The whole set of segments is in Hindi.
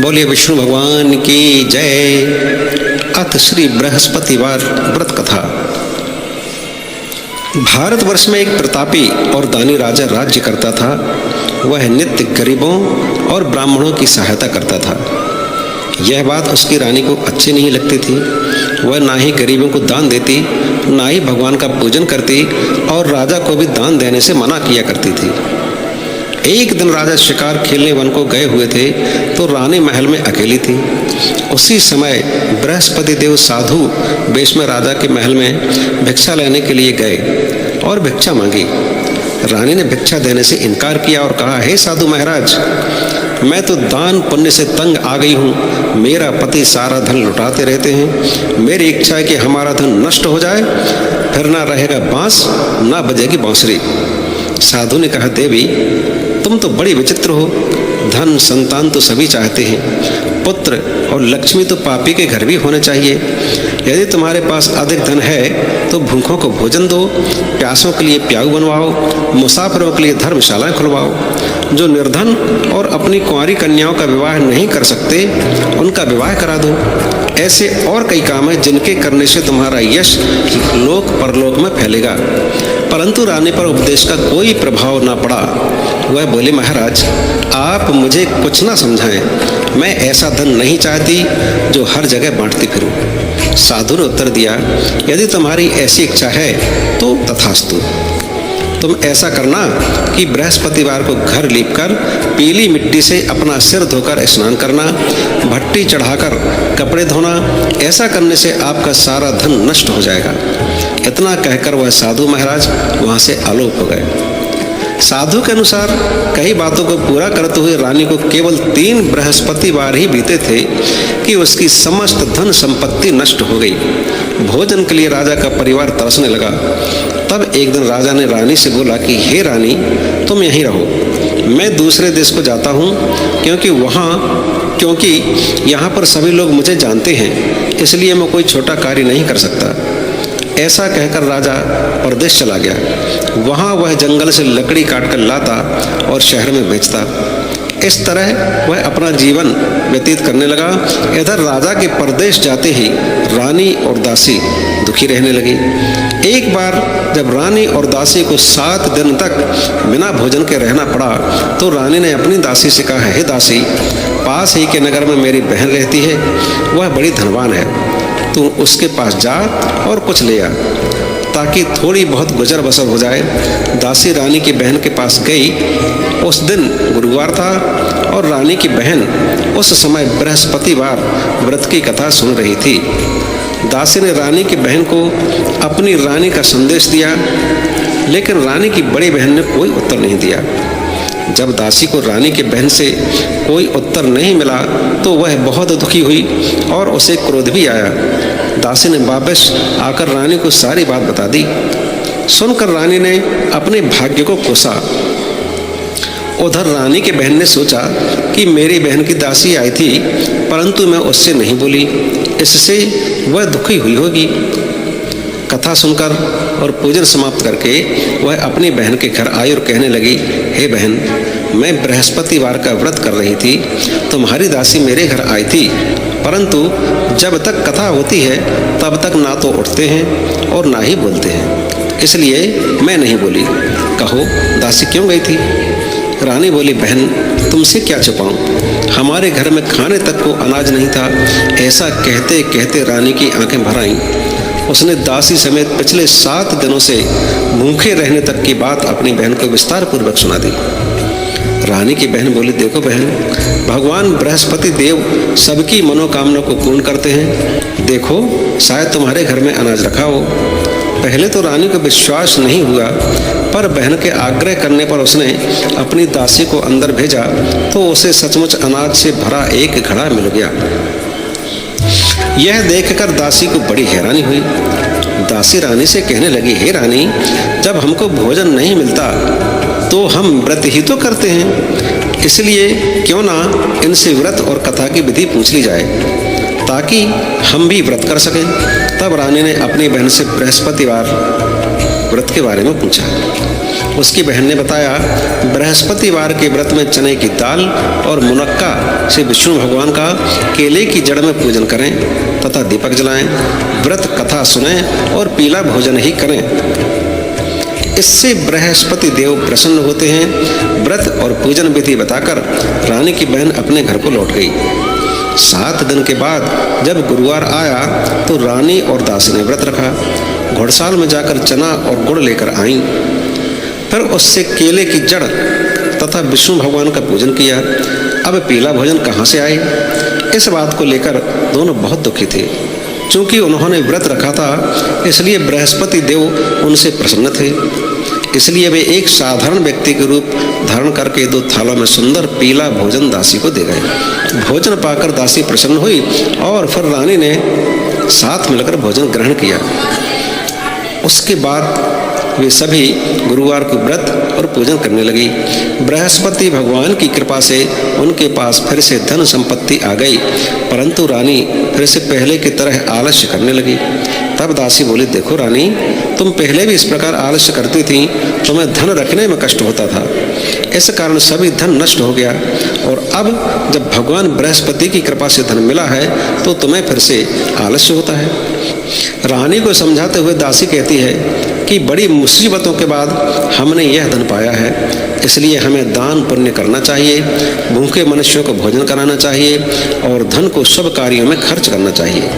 बोलिए विष्णु भगवान की जय। अथ श्री बृहस्पतिवार व्रत कथा। भारतवर्ष में एक प्रतापी और दानी राजा राज्य करता था। वह नित्य गरीबों और ब्राह्मणों की सहायता करता था। यह बात उसकी रानी को अच्छी नहीं लगती थी। वह ना ही गरीबों को दान देती, ना ही भगवान का पूजन करती और राजा को भी दान देने से मना किया करती थी। एक दिन राजा शिकार खेलने वन को गए हुए थे तो रानी महल में अकेली थी। उसी समय बृहस्पति देव साधु वेश में राजा के महल में भिक्षा लेने के लिए गए और भिक्षा मांगी। रानी ने भिक्षा देने से इनकार किया और कहा, हे साधु महाराज, मैं तो दान पुण्य से तंग आ गई हूँ। मेरा पति सारा धन लुटाते रहते हैं। मेरी इच्छा है कि हमारा धन नष्ट हो जाए, फिर ना रहेगा बांस ना बजेगी बांसुरी। साधु ने कहा, देवी तुम तो बड़ी विचित्र हो। धन संतान तो सभी चाहते हैं, पुत्र और लक्ष्मी तो पापी के घर भी होने चाहिए। यदि तुम्हारे पास अधिक धन है तो भूखों को भोजन दो, प्यासों के लिए प्याऊ बनवाओ, मुसाफिरों के लिए धर्मशालाएं खुलवाओ। जो निर्धन और अपनी कुंवारी कन्याओं का विवाह नहीं कर सकते उनका विवाह करा दो। ऐसे और कई काम हैं जिनके करने से तुम्हारा यश लोक परलोक में फैलेगा। परंतु रानी पर उपदेश का कोई प्रभाव ना पड़ा। वह बोले, महाराज आप मुझे कुछ ना समझाएं। मैं ऐसा धन नहीं चाहती जो हर जगह बांटती फिरूं। साधु ने उत्तर दिया, यदि तुम्हारी ऐसी इच्छा है तो तथास्तु। तुम ऐसा करना कि बृहस्पतिवार को घर लीपकर पीली मिट्टी से अपना सिर धोकर स्नान करना, भट्टी चढ़ाकर कपड़े धोना। ऐसा करने से आपका सारा धन नष्ट हो जाएगा। इतना कहकर वह साधु महाराज वहां से आलोप हो गए। साधु के अनुसार कई बातों को पूरा करते हुए रानी को केवल 3 बृहस्पतिवार ही बीते थे कि उसकी समस्त धन संपत्ति नष्ट हो गई। भोजन के लिए राजा का परिवार तरसने लगा। तब एक दिन राजा ने रानी से बोला कि हे रानी, तुम यहीं रहो, मैं दूसरे देश को जाता हूँ, क्योंकि यहाँ पर सभी लोग मुझे जानते हैं, इसलिए मैं कोई छोटा कार्य नहीं कर सकता। ऐसा कहकर राजा परदेश चला गया। वहाँ वह जंगल से लकड़ी काटकर लाता और शहर में बेचता। इस तरह वह अपना जीवन व्यतीत करने लगा। इधर राजा के परदेश जाते ही रानी और दासी दुखी रहने लगी। एक बार जब रानी और दासी को 7 दिन तक बिना भोजन के रहना पड़ा तो रानी ने अपनी दासी से कहा, हे दासी, पास ही के नगर में मेरी बहन रहती है, वह बड़ी धनवान है, तू उसके पास जा और कुछ ले आ ताकि थोड़ी बहुत गुजर बसर हो जाए। दासी रानी की बहन के पास गई। उस दिन गुरुवार था और रानी की बहन उस समय बृहस्पतिवार व्रत की कथा सुन रही थी। दासी ने रानी की बहन को अपनी रानी का संदेश दिया, लेकिन रानी की बड़ी बहन ने कोई उत्तर नहीं दिया। जब दासी को रानी की बहन से कोई उत्तर नहीं मिला तो वह बहुत दुखी हुई और उसे क्रोध भी आया। दासी ने वापस आकर रानी को सारी बात बता दी। सुनकर रानी ने अपने भाग्य को कोसा। उधर रानी की बहन ने सोचा कि मेरी बहन की दासी आई थी, परंतु मैं उससे नहीं बोली, इससे वह दुखी हुई होगी। कथा सुनकर और पूजन समाप्त करके वह अपनी बहन के घर आई और कहने लगी, हे बहन, मैं बृहस्पतिवार का व्रत कर रही थी, तुम्हारी दासी मेरे घर आई थी, परंतु जब तक कथा होती है तब तक ना तो उठते हैं और ना ही बोलते हैं, इसलिए मैं नहीं बोली। कहो दासी क्यों गई थी? रानी बोली, बहन तुमसे क्या छुपाऊं, हमारे घर में खाने तक को अनाज नहीं था। ऐसा कहते कहते रानी की आंखें भर आईं। उसने दासी समेत पिछले 7 दिनों से भूखे रहने तक की बात अपनी बहन को विस्तार पूर्वक सुना दी। रानी की बहन बोली, देखो बहन, भगवान बृहस्पति देव सबकी मनोकामना को पूर्ण करते हैं। देखो शायद तुम्हारे घर में अनाज रखा हो। पहले तो रानी को विश्वास नहीं हुआ, पर बहन के आग्रह करने पर उसने अपनी दासी को अंदर भेजा तो उसे सचमुच अनाज से भरा एक घड़ा मिल गया। यह देखकर दासी को बड़ी हैरानी हुई। दासी रानी से कहने लगी, हे रानी, जब हमको भोजन नहीं मिलता तो हम व्रत ही तो करते हैं, इसलिए क्यों ना इनसे व्रत और कथा की विधि पूछ ली जाए ताकि हम भी व्रत कर सकें। तब रानी ने अपनी बहन से बृहस्पतिवार व्रत के बारे में पूछा। उसकी बहन ने बताया, बृहस्पतिवार के व्रत में चने की दाल और मुनक्का से विष्णु भगवान का केले की जड़ में पूजन करें तथा दीपक जलाएं, व्रत कथा सुनें और पीला भोजन ही करें। इससे बृहस्पति देव प्रसन्न होते हैं। व्रत और पूजन विधि बताकर रानी की बहन अपने घर को लौट गई। 7 दिन के बाद जब गुरुवार आया तो रानी और दासी ने व्रत रखा। घोड़साल में जाकर चना और गुड़ लेकर आईं। फिर उससे केले की जड़ तथा विष्णु भगवान का पूजन किया। अब पीला भोजन कहाँ से आए? इस बात को लेकर दोनों बहुत दुखी थे। चूंकि उन्होंने व्रत रखा था, इसलिए बृहस्पति देव उनसे प्रसन्न थे। इसलिए वे एक साधारण व्यक्ति के रूप धारण करके 2 थालों में सुंदर पीला भोजन दासी को दे गए। भोजन पाकर दासी प्रसन्न हुई और फिर रानी ने साथ मिलकर भोजन ग्रहण किया। उसके बाद वे सभी गुरुवार को व्रत और पूजन करने लगी। बृहस्पति भगवान की कृपा से उनके पास फिर से धन संपत्ति आ गई, परंतु रानी फिर से पहले की तरह आलस्य करने लगी। तब दासी बोली, देखो रानी, तुम पहले भी इस प्रकार आलस्य करती थी, तुम्हें धन रखने में कष्ट होता था, इस कारण सभी धन नष्ट हो गया, और अब जब भगवान बृहस्पति की कृपा से धन मिला है तो तुम्हें फिर से आलस्य होता है। रानी को समझाते हुए दासी कहती है कि बड़ी मुसीबतों के बाद हमने यह धन पाया है, इसलिए हमें दान पुण्य करना चाहिए, भूखे मनुष्यों को भोजन कराना चाहिए और धन को शुभ कार्यों में खर्च करना चाहिए,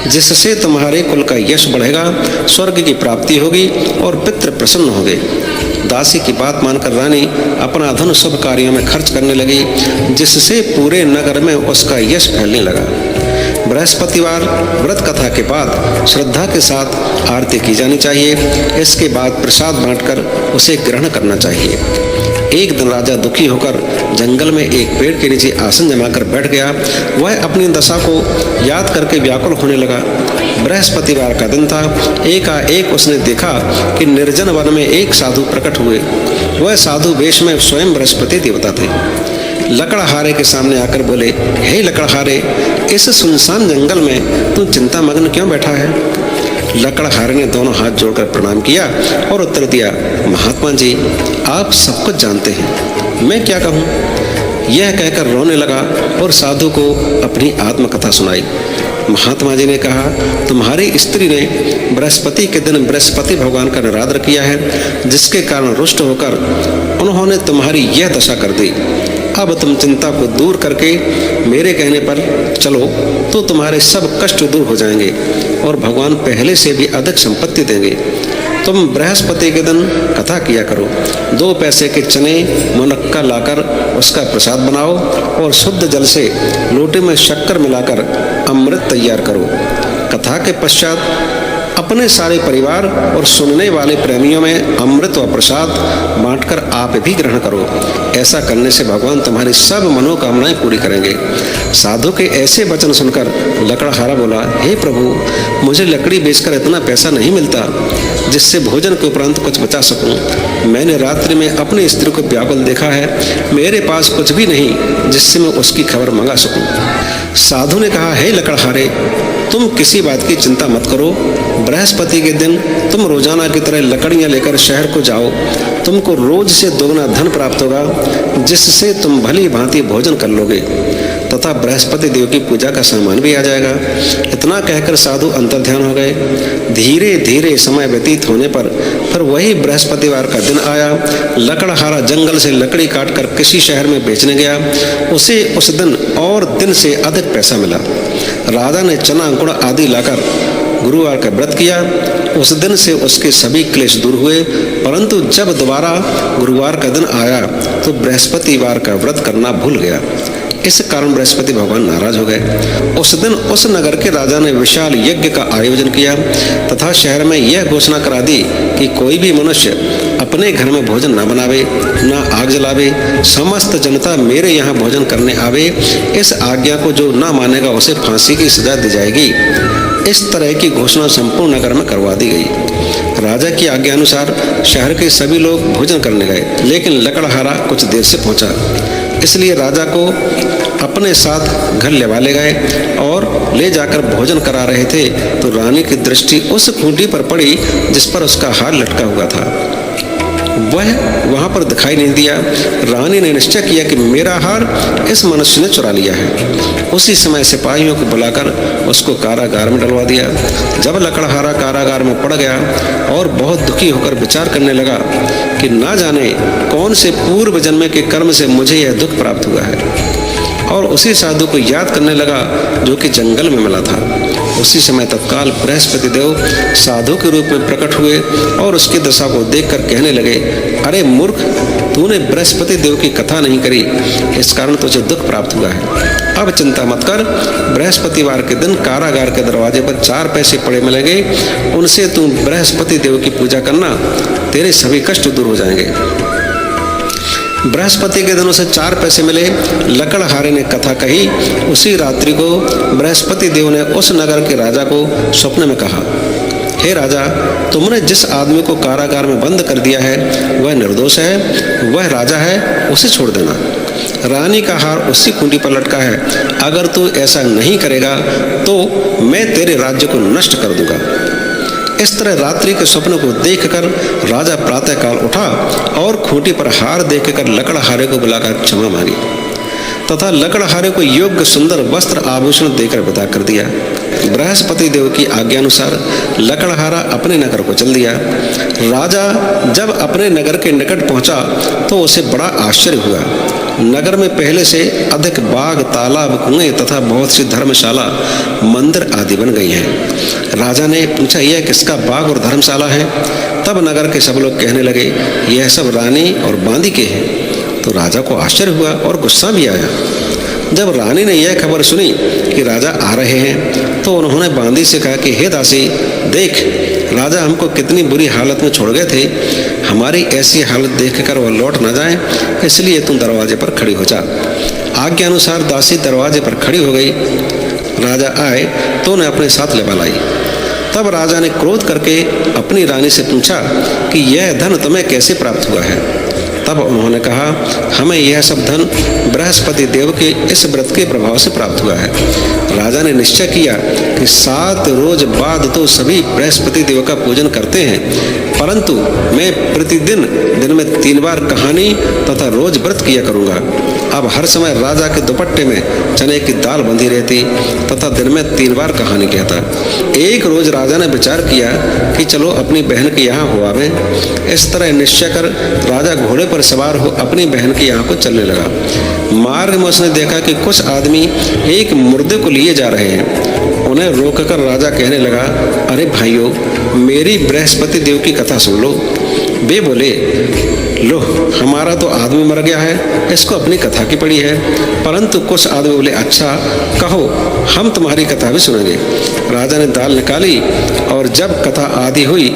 जिससे तुम्हारे कुल का यश बढ़ेगा, स्वर्ग की प्राप्ति होगी और पितृ प्रसन्न होंगे। दासी की बात मानकर रानी अपना धन शुभ कार्यों में खर्च करने लगी, जिससे पूरे नगर में उसका यश फैलने लगा। बृहस्पतिवार व्रत कथा के बाद श्रद्धा के साथ आरती की जानी चाहिए। इसके बाद प्रसाद बांटकर उसे ग्रहण करना चाहिए। एक दिन राजा दुखी होकर जंगल में एक पेड़ के नीचे आसन जमाकर बैठ गया। वह अपनी दशा को याद करके व्याकुल होने लगा। बृहस्पतिवार का दिन था। एकाएक उसने देखा कि निर्जन वन में एक साधु प्रकट हुए। वह साधु वेश में स्वयं बृहस्पति देवता थे। लकड़हारे के सामने आकर बोले, हे लकड़हारे, इस सुनसान जंगल में तू चिंतामग्न क्यों बैठा है? लकड़हारे ने दोनों हाथ जोड़कर प्रणाम किया और उत्तर दिया, महात्मा जी, आप सब कुछ जानते हैं, मैं क्या कहूँ? यह कहकर रोने लगा और साधु को अपनी आत्मकथा सुनाई। महात्मा जी ने कहा, तुम्हारी स्त्री ने बृहस्पति के दिन बृहस्पति भगवान का निरादर किया है, जिसके कारण रुष्ट होकर उन्होंने तुम्हारी यह दशा कर दी। अब तुम चिंता को दूर करके मेरे कहने पर चलो तो तुम्हारे सब कष्ट दूर हो जाएंगे और भगवान पहले से भी अधिक संपत्ति देंगे। तुम बृहस्पति के दिन कथा किया करो। 2 पैसे के चने मुनक्का लाकर उसका प्रसाद बनाओ और शुद्ध जल से लोटे में शक्कर मिलाकर अमृत तैयार करो। कथा के पश्चात अपने सारे परिवार और सुनने वाले प्रेमियों में अमृत व प्रसाद बांटकर आप भी ग्रहण करो। ऐसा करने से भगवान तुम्हारी सब मनोकामनाएं पूरी करेंगे। साधु के ऐसे वचन सुनकर लकड़हारा बोला, हे प्रभु, मुझे लकड़ी बेचकर इतना पैसा नहीं मिलता जिससे भोजन के उपरांत कुछ बचा सकूं। मैंने रात्रि में अपनी स्त्री को व्याकुल देखा है। मेरे पास कुछ भी नहीं जिससे मैं उसकी खबर मंगा सकूं। साधु ने कहा, हे लकड़हारे, तुम किसी बात की चिंता मत करो। बृहस्पति के दिन तुम रोजाना की तरह लकड़ियां लेकर शहर को जाओ। तुमको रोज से दोगुना धन प्राप्त होगा, जिससे तुम भली भांति भोजन कर लोगे तथा बृहस्पति देव की पूजा का सामान भी आ जाएगा। इतना कहकर साधु अंतर्ध्यान हो गए। धीरे धीरे समय व्यतीत होने पर फिर वही बृहस्पतिवार का दिन आया। लकड़हारा जंगल से लकड़ी काटकर किसी शहर में बेचने गया। उसे उस दिन और दिन से अधिक पैसा मिला। राजा ने चना गुड़ आदि लाकर गुरुवार का व्रत किया। उस दिन से उसके सभी क्लेश दूर हुए, परंतु जब दोबारा गुरुवार का दिन आया तो बृहस्पतिवार का व्रत करना भूल गया। इस कारण बृहस्पति भगवान नाराज हो गए। उस दिन उस नगर के राजा ने विशाल यज्ञ का आयोजन किया तथा शहर में यह घोषणा करा दी कि कोई भी मनुष्य अपने घर में भोजन न बनावे, न आग जलावे। समस्त जनता मेरे यहाँ भोजन करने आवे। इस आज्ञा को जो न मानेगा उसे फांसी की सजा दी जाएगी। इस तरह की घोषणा संपूर्ण नगर में करवा दी गई। राजा की आज्ञा अनुसार शहर के सभी लोग भोजन करने गए, लेकिन लकड़हारा कुछ देर से पहुंचा। इसलिए राजा को अपने साथ घर ले गए और ले जाकर भोजन करा रहे थे तो रानी की दृष्टि उस खूंटी पर पड़ी जिस पर उसका हार लटका हुआ था। वह वहां पर दिखाई नहीं दिया। रानी ने निश्चय किया कि मेरा हार इस मनुष्य ने चुरा लिया है। उसी समय सिपाहियों को बुलाकर उसको कारागार में डलवा दिया। जब लकड़हारा कारागार में पड़ गया और बहुत दुखी होकर विचार करने लगा कि ना जाने कौन से पूर्व जन्म के कर्म से मुझे यह दुख प्राप्त हुआ है, और उसी साधु को याद करने लगा जो कि जंगल में मिला था। उसी समय तत्काल बृहस्पति देव साधु के रूप में प्रकट हुए और उसकी दशा को देखकर कहने लगे, अरे मूर्ख, तूने बृहस्पति देव की कथा नहीं करी, इस कारण तुझे दुख प्राप्त हुआ है। अब चिंता मत कर, बृहस्पतिवार के दिन कारागार के दरवाजे पर 4 पैसे पड़े मिलेंगे, उनसे तू बृहस्पति देव की पूजा करना, तेरे सभी कष्ट दूर हो जाएंगे। बृहस्पति के दिन उसे 4 पैसे मिले। लकड़हारे ने कथा कही। उसी रात्रि को बृहस्पति देव ने उस नगर के राजा को स्वप्न में कहा, हे राजा, तुमने जिस आदमी को कारागार में बंद कर दिया है वह निर्दोष है, वह राजा है, उसे छोड़ देना। रानी का हार उसी कुंडी पर लटका है, अगर तू ऐसा नहीं करेगा तो मैं तेरे राज्य को नष्ट कर दूंगा। इस तरह रात्रि के स्वप्न को देखकर राजा प्रातःकाल उठा और खूंटी पर हार देखकर लकड़हारे को बुलाकर क्षमा मांगी तथा लकड़हारे को योग्य सुंदर वस्त्र आभूषण देकर विदा कर दिया। बृहस्पति देव की आज्ञानुसार लकड़हारा अपने नगर को चल दिया। राजा जब अपने नगर के निकट पहुंचा तो उसे बड़ा आश्चर्य हुआ। नगर में पहले से अधिक बाग, तालाब, कुएं तथा बहुत सी धर्मशाला, मंदिर आदि बन गई हैं। राजा ने पूछा, यह किसका बाग और धर्मशाला है? तब नगर के सब लोग कहने लगे, यह सब रानी और बांदी के हैं। तो राजा को आश्चर्य हुआ और गुस्सा भी आया। जब रानी ने यह खबर सुनी कि राजा आ रहे हैं तो उन्होंने बांदी से कहा कि हे दासी, देख, राजा हमको कितनी बुरी हालत में छोड़ गए थे। हमारी ऐसी हालत देखकर वह लौट न जाए, इसलिए तुम दरवाजे पर खड़ी हो जा। आज्ञा अनुसार दासी दरवाजे पर खड़ी हो गई। राजा आए तो उन्हें अपने साथ ले बुलाई। तब राजा ने क्रोध करके अपनी रानी से पूछा कि यह धन तुम्हें कैसे प्राप्त हुआ है? तब उन्होंने कहा, हमें यह सब धन बृहस्पति देव के इस व्रत के प्रभाव से प्राप्त हुआ है। राजा ने निश्चय किया कि 7 रोज बाद तो सभी बृहस्पति देव का पूजन करते हैं, परंतु मैं प्रतिदिन दिन में 3 बार कहानी तथा रोज व्रत किया करूंगा। अब हर समय राजा के दुपट्टे में चने की दाल बंधी रहती तथा दिन में 3 बार कहानी कहता। एक रोज राजा ने विचार किया कि चलो अपनी बहन के यहाँ हो आवे। इस तरह निश्चय कर राजा घोड़े पर सवार हो अपनी बहन के यहाँ को चलने लगा। मार्ग में उसने देखा कि कुछ आदमी एक मुर्दे को लिए जा रहे हैं। उन्हें रोककर राजा कहने लगा, अरे भाइयों, मेरी बृहस्पति देव की कथा सुन लो। वे बोले, लो, हमारा तो आदमी मर गया है, इसको अपनी कथा की पड़ी है। परंतु कुछ आदमी बोले, अच्छा कहो, हम तुम्हारी कथा भी सुनेंगे। राजा ने दाल निकाली और जब कथा आधी हुई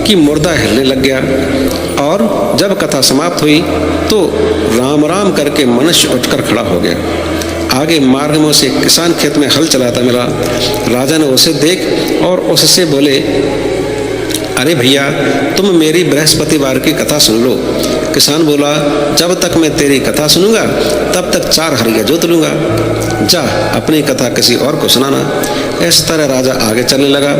कि मुर्दा हिलने लग गया, और जब कथा समाप्त हुई तो राम राम करके मनुष्य उठकर खड़ा हो गया। आगे मार्ग में उसे किसान खेत में हल चलाता मिला। राजा ने उसे देख और उससे बोले, अरे भैया, तुम मेरी बृहस्पतिवार की कथा सुन लो। किसान बोला, जब तक मैं तेरी कथा सुनूंगा तब तक 4 हरिया जोत लूंगा। जा, अपनी कथा किसी और को सुनाना। इस तरह राजा आगे चलने लगा।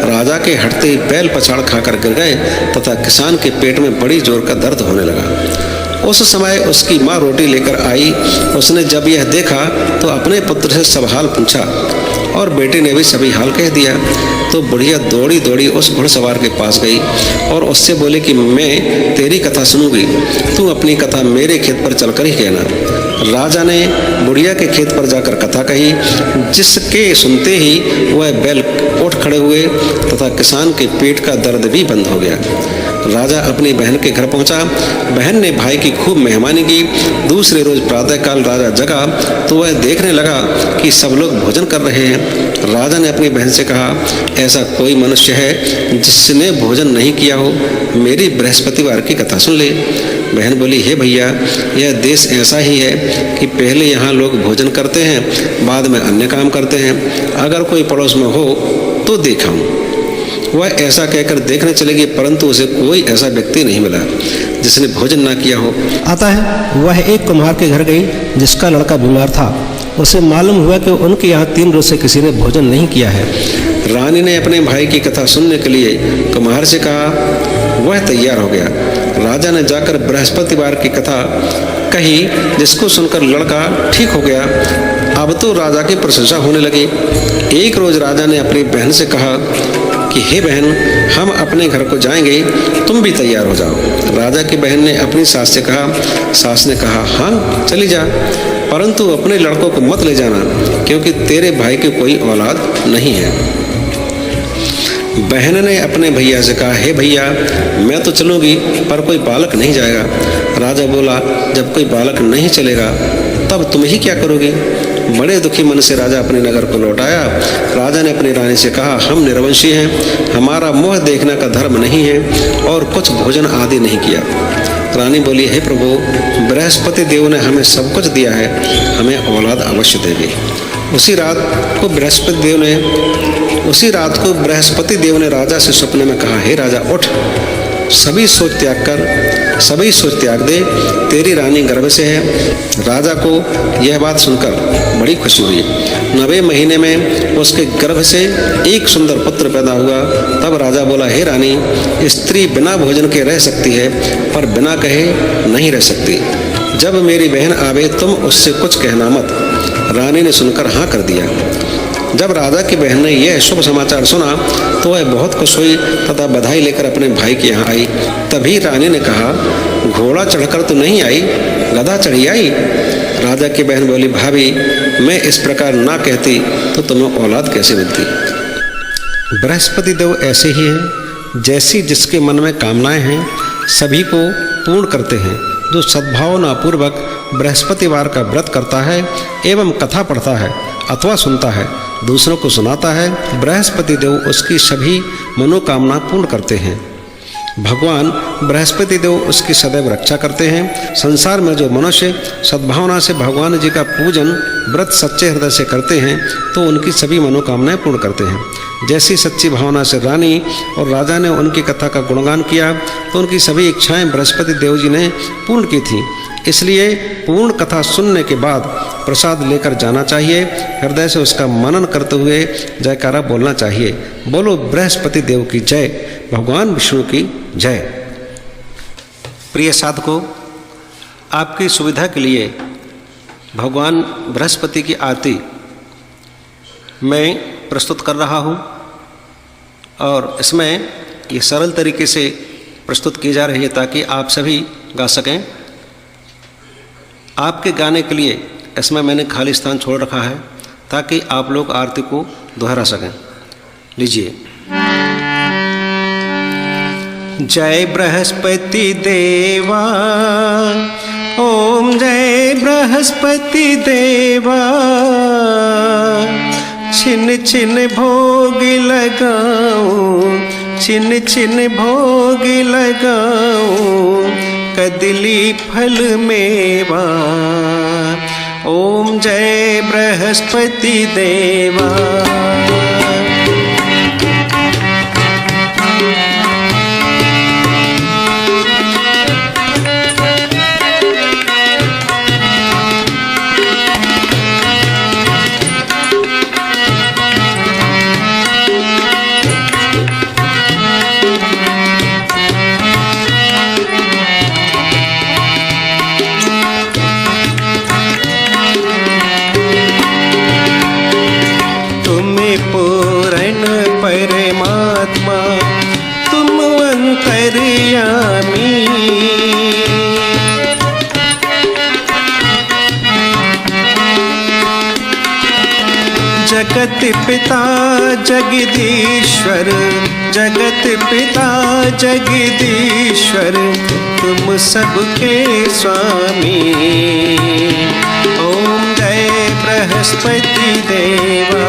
राजा के हटते ही बैल पछाड़ खाकर गिर गए तथा किसान के पेट में बड़ी जोर का दर्द होने लगा। उस समय उसकी माँ रोटी लेकर आई। उसने जब यह देखा तो अपने पुत्र से सब हाल पूछा और बेटे ने भी सभी हाल कह दिया। तो बुढ़िया दौड़ी दौड़ी उस घुड़सवार के पास गई और उससे बोले कि मैं तेरी कथा सुनूंगी, तू अपनी कथा मेरे खेत पर चलकर ही कहना। राजा ने बुढ़िया के खेत पर जाकर कथा कही, जिसके सुनते ही वह बैल उठ खड़े हुए तथा किसान के पेट का दर्द भी बंद हो गया। राजा अपनी बहन के घर पहुंचा। बहन ने भाई की खूब मेहमानी की। दूसरे रोज प्रातःकाल राजा जगा तो वह देखने लगा कि सब लोग भोजन कर रहे हैं। राजा ने अपनी बहन से कहा, ऐसा कोई मनुष्य है जिसने भोजन नहीं किया हो? मेरी बृहस्पतिवार की कथा सुन ले। बहन बोली, हे भैया, यह देश ऐसा ही है कि पहले यहाँ लोग भोजन करते हैं, बाद में अन्य काम करते हैं। अगर कोई पड़ोस में हो तो दिखाऊं। वह ऐसा कहकर देखने चलेगी, परंतु उसे कोई ऐसा व्यक्ति नहीं मिला जिसने भोजन ना किया हो। आता है, वह एक कुम्हार के घर गई जिसका लड़का बीमार था। उसे मालूम हुआ कि उनके यहाँ 3 रोज से किसी ने भोजन नहीं किया है। रानी ने अपने भाई की कथा सुनने के लिए कुम्हार से कहा, कुम्हार, 3 रोज से किसी ने भोजन नहीं किया है। कुम्हार ने कहा, 3 रोज से किसी ने भोजन नहीं किया है। रानी ने अपने भाई की कथा सुनने के लिए कुम्हार से कहा, कुम्हार, 3 रोज से किसी ने भोजन नहीं किया है। रानी ने अपने भाई की कथा सुनने के लिए वह तैयार हो गया। राजा ने जाकर बृहस्पतिवार की कथा कही, जिसको सुनकर लड़का ठीक हो गया। अब तो राजा की प्रशंसा होने लगी। एक रोज राजा ने अपनी बहन से कहा कि हे बहन, हम अपने घर को जाएंगे, तुम भी तैयार हो जाओ। राजा की बहन ने अपनी सास से कहा। सास ने कहा, हाँ चली जा, परंतु अपने लड़कों को मत ले जाना, क्योंकि तेरे भाई की कोई औलाद नहीं है। बहन ने अपने भैया से कहा, हे भैया, मैं तो चलूंगी, पर कोई बालक नहीं जाएगा। राजा बोला, जब कोई बालक नहीं चलेगा तब तुम ही क्या करोगी? बड़े दुखी मन से राजा अपने नगर को लौट आया। राजा ने अपनी रानी से कहा, हम निर्वंशी हैं, हमारा मुँह देखने का धर्म नहीं है और कुछ भोजन आदि नहीं किया। रानी बोली, हे प्रभु, बृहस्पति देव ने हमें सब कुछ दिया है, हमें औलाद अवश्य देगी। उसी रात को बृहस्पति देव ने राजा से सपने में कहा, हे राजा, उठ, सभी सोच त्याग दे, तेरी रानी गर्भ से है। राजा को यह बात सुनकर बड़ी खुशी हुई। 9वें महीने में उसके गर्भ से एक सुंदर पुत्र पैदा हुआ। तब राजा बोला, हे रानी, स्त्री बिना भोजन के रह सकती है, पर बिना कहे नहीं रह सकती। जब मेरी बहन आवे तुम उससे कुछ कहना मत। रानी ने सुनकर हाँ कर दिया। जब राजा की बहन ने यह शुभ समाचार सुना तो वह बहुत खुश हुई तथा बधाई लेकर अपने भाई के यहाँ आई। तभी रानी ने कहा, घोड़ा चढ़कर तो नहीं आई, गधा चढ़ी आई। राजा की बहन बोली, भाभी, मैं इस प्रकार ना कहती तो तुम्हें औलाद कैसे मिलती? बृहस्पति देव ऐसे ही हैं, जैसी जिसके मन में कामनाएं हैं सभी को पूर्ण करते हैं। जो सद्भावनापूर्वक बृहस्पतिवार का व्रत करता है एवं कथा पढ़ता है अथवा सुनता है, दूसरों को सुनाता है, बृहस्पति देव उसकी सभी मनोकामना पूर्ण करते हैं। भगवान बृहस्पति देव उसकी सदैव रक्षा करते हैं। संसार में जो मनुष्य सद्भावना से भगवान जी का पूजन व्रत सच्चे हृदय से करते हैं तो उनकी सभी मनोकामनाएं पूर्ण करते हैं। जैसी सच्ची भावना से रानी और राजा ने उनकी कथा का गुणगान किया तो उनकी सभी इच्छाएं बृहस्पति देव जी ने पूर्ण की थीं। इसलिए पूर्ण कथा सुनने के बाद प्रसाद लेकर जाना चाहिए। हृदय से उसका मनन करते हुए जयकारा बोलना चाहिए। बोलो बृहस्पति देव की जय, भगवान विष्णु की जय। प्रिय साधकों, आपकी सुविधा के लिए भगवान बृहस्पति की आरती मैं प्रस्तुत कर रहा हूँ और इसमें ये सरल तरीके से प्रस्तुत की जा रही है ताकि आप सभी गा सकें। आपके गाने के लिए इसमें मैंने खाली स्थान छोड़ रखा है ताकि आप लोग आरती को दोहरा सकें। लीजिए। जय बृहस्पति देवा, ओम जय बृहस्पति देवा, छिन छिन भोग लगाऊं, छिन छिन भोग लगाऊं, कदली फल मेवा, ओम जय बृहस्पति देवा। जगत पिता जगदीश्वर, जगत पिता जगदीश्वर, तुम सबके स्वामी, ओम जय बृहस्पति देवा।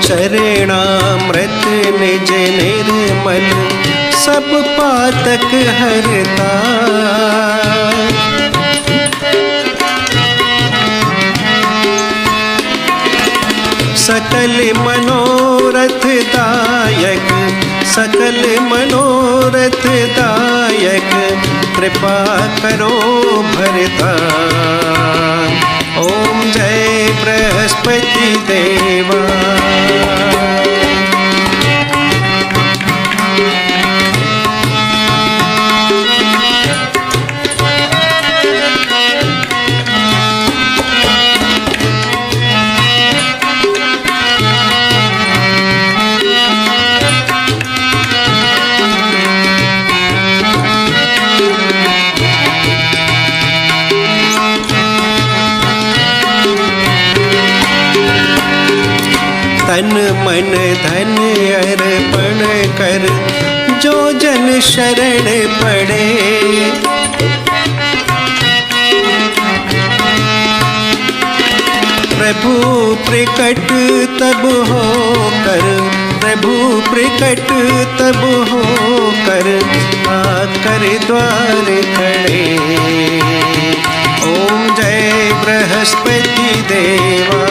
चरणामृत निज निर्मल सब पातक हरता। सकल मनोरथ दायक, सकल मनोरथ दायक, कृपा करो भरता। ओम जय बृहस्पति देवा। तन मन धन अर्पण कर, जो जन शरण पड़े। प्रभु प्रकट तब हो कर, प्रभु प्रकट तब हो कर, आकर द्वार खड़े। ओम जय बृहस्पति देवा।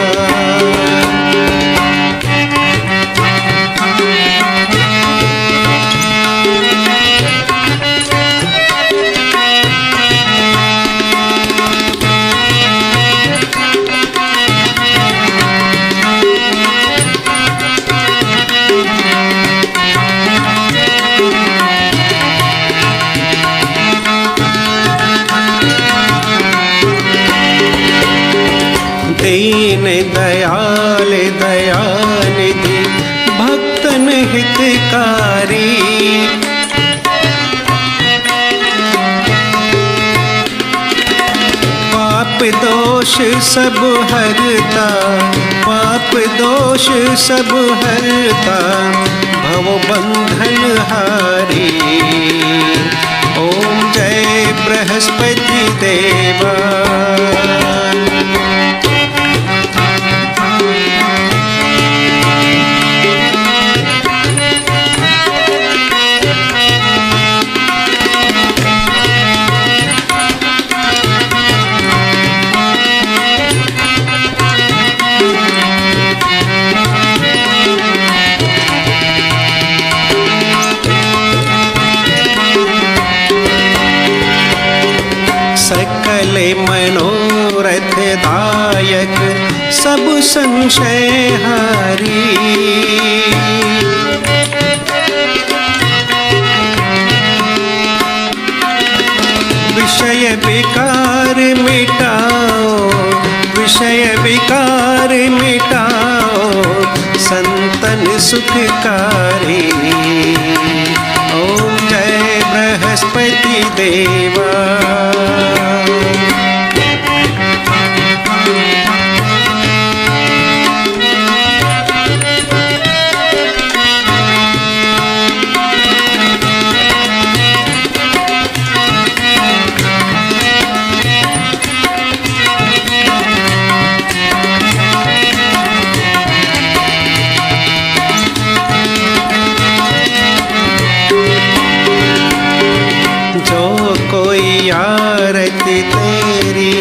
दीन दयाल दयानिधि, भक्तन हितकारी। पाप दोष सब हरता, पाप दोष सब हरता, भव बंधन हारी। ओम जय बृहस्पति देवा। सकल मनोरथ दायक, सब संशय हारी। विषय विकार मिटाओ, विषय विकार मिटाओ, संतन सुखकारी। ओम जय बृहस्पति देवा। जो कोई आरती तेरी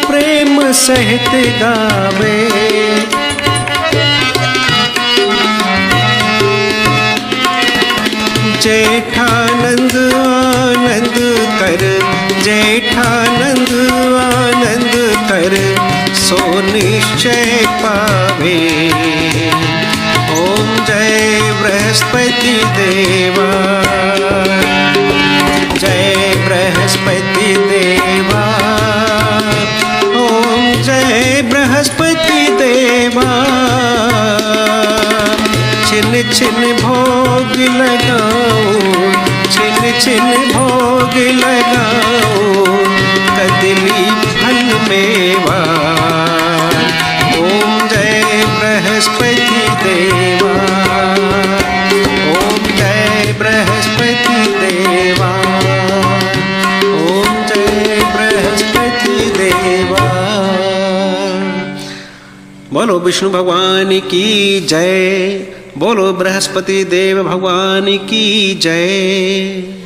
प्रेम सहित गावे, जेठानंद आनंद कर, जेठानंद आनंद कर, सो निश्चय पावे। ओम जय बृहस्पति देवा। जय बृहस्पति देवा। ओम जय बृहस्पति देवा। छिन छिन भोग लगाओ, छिन छिन भोग लगाओ, कदली फल मेवा। ओम जय बृहस्पति देवा। ओम जय बृहस्पति देवा। ओम जय बृहस्पति देवा। बोलो विष्णु भगवान की जय। बोलो बृहस्पति देव भगवान की जय।